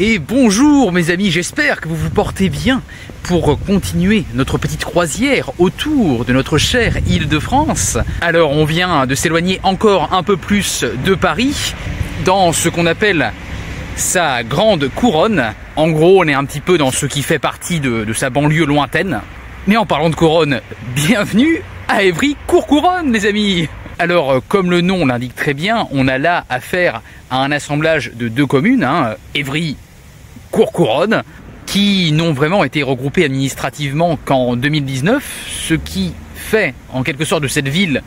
Et bonjour mes amis, j'espère que vous vous portez bien pour continuer notre petite croisière autour de notre chère Île-de-France. Alors on vient de s'éloigner encore un peu plus de Paris, dans ce qu'on appelle sa grande couronne. En gros, on est un petit peu dans ce qui fait partie de sa banlieue lointaine. Mais en parlant de couronne, bienvenue à Évry-Courcouronne les amis. Alors, comme le nom l'indique très bien, on a là affaire à un assemblage de deux communes, Évry-Courcouronne, qui n'ont vraiment été regroupées administrativement qu'en 2019, ce qui fait en quelque sorte de cette ville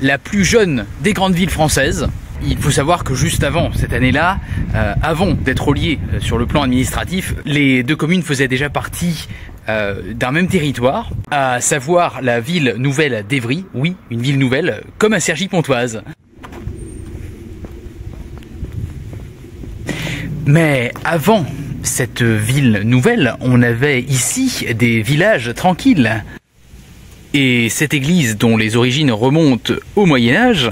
la plus jeune des grandes villes françaises. Il faut savoir que juste avant cette année-là, avant d'être reliées sur le plan administratif, les deux communes faisaient déjà partie d'un même territoire, à savoir la ville nouvelle d'Évry, oui, une ville nouvelle, comme à Cergy-Pontoise. Mais avant cette ville nouvelle, on avait ici des villages tranquilles. Et cette église, dont les origines remontent au Moyen-Âge,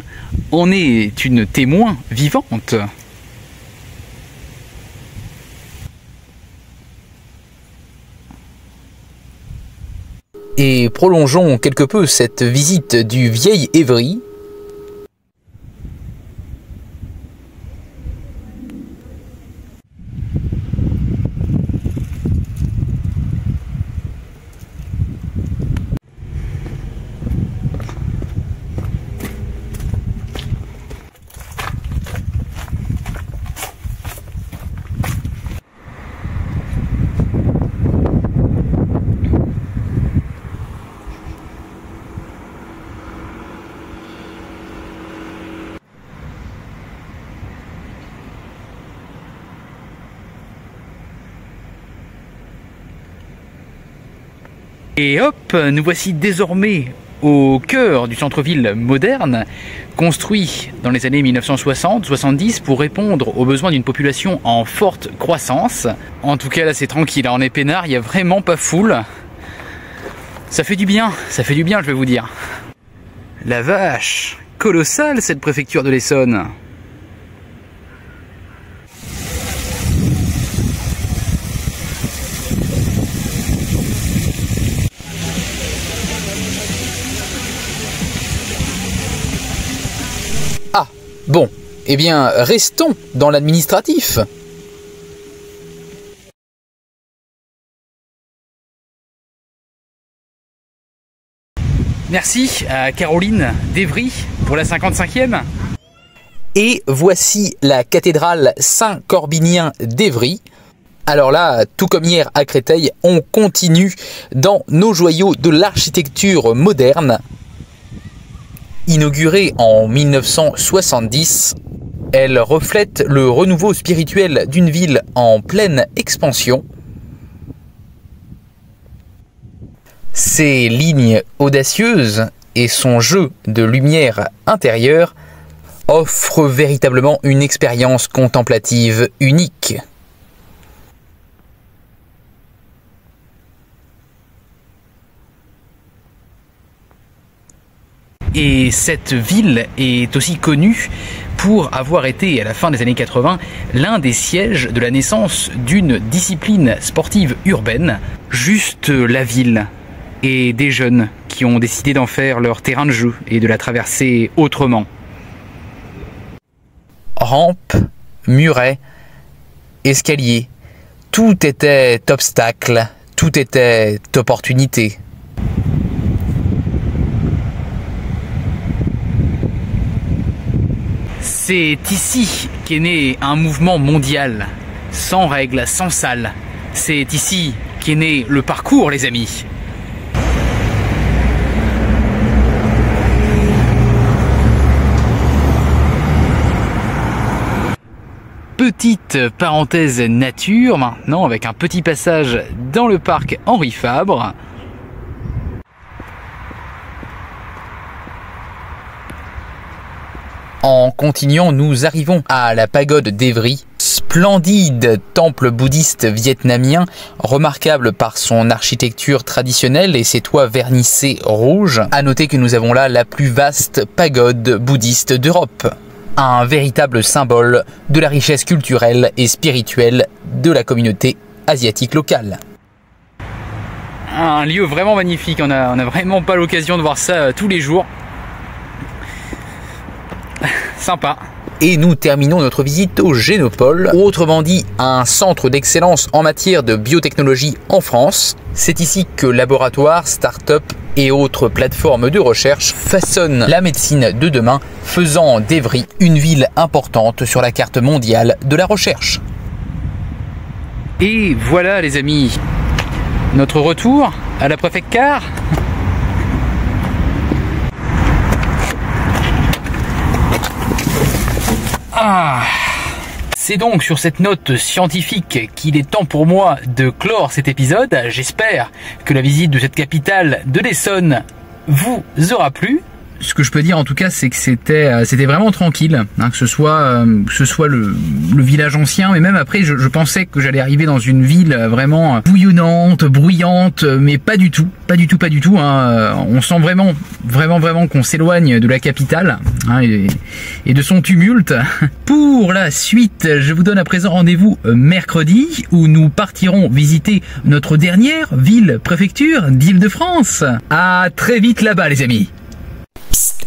en est une témoin vivante. Et prolongeons quelque peu cette visite du vieil Évry. Et hop, nous voici désormais au cœur du centre-ville moderne, construit dans les années 1960-70 pour répondre aux besoins d'une population en forte croissance. En tout cas là c'est tranquille, on est peinard, il n'y a vraiment pas foule. Ça fait du bien, je vais vous dire. La vache, colossale cette préfecture de l'Essonne. Bon, eh bien, restons dans l'administratif. Merci à Caroline d'Évry pour la 55e. Et voici la cathédrale Saint-Corbinien d'Évry. Alors là, tout comme hier à Créteil, on continue dans nos joyaux de l'architecture moderne. Inaugurée en 1970, elle reflète le renouveau spirituel d'une ville en pleine expansion. Ses lignes audacieuses et son jeu de lumière intérieure offrent véritablement une expérience contemplative unique. Et cette ville est aussi connue pour avoir été, à la fin des années 80, l'un des sièges de la naissance d'une discipline sportive urbaine, juste la ville, et des jeunes qui ont décidé d'en faire leur terrain de jeu et de la traverser autrement. Rampes, murets, escaliers, tout était obstacle, tout était opportunité. C'est ici qu'est né un mouvement mondial, sans règles, sans salles. C'est ici qu'est né le parcours, les amis. Petite parenthèse nature maintenant, avec un petit passage dans le parc Henri Fabre. En continuant, nous arrivons à la pagode d'Évry, splendide temple bouddhiste vietnamien, remarquable par son architecture traditionnelle et ses toits vernissés rouges. À noter que nous avons là la plus vaste pagode bouddhiste d'Europe. Un véritable symbole de la richesse culturelle et spirituelle de la communauté asiatique locale. Un lieu vraiment magnifique, on a vraiment pas l'occasion de voir ça tous les jours. Sympa. Et nous terminons notre visite au Génopole, autrement dit un centre d'excellence en matière de biotechnologie en France. C'est ici que laboratoires, start-up et autres plateformes de recherche façonnent la médecine de demain, faisant d'Evry une ville importante sur la carte mondiale de la recherche. Et voilà les amis, notre retour à la préfecture. C'est donc sur cette note scientifique qu'il est temps pour moi de clore cet épisode. J'espère que la visite de cette capitale de l'Essonne vous aura plu. Ce que je peux dire en tout cas, c'est que c'était vraiment tranquille, hein, que ce soit le village ancien, mais même après je pensais que j'allais arriver dans une ville vraiment bouillonnante, bruyante, mais pas du tout. Hein, on sent vraiment qu'on s'éloigne de la capitale, hein, et de son tumulte. Pour la suite, je vous donne à présent rendez-vous mercredi où nous partirons visiter notre dernière ville-préfecture d'Île-de-France. À très vite là-bas les amis.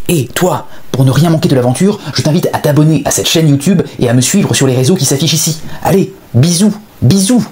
Et toi, pour ne rien manquer de l'aventure, je t'invite à t'abonner à cette chaîne YouTube et à me suivre sur les réseaux qui s'affichent ici. Allez, bisous, bisous!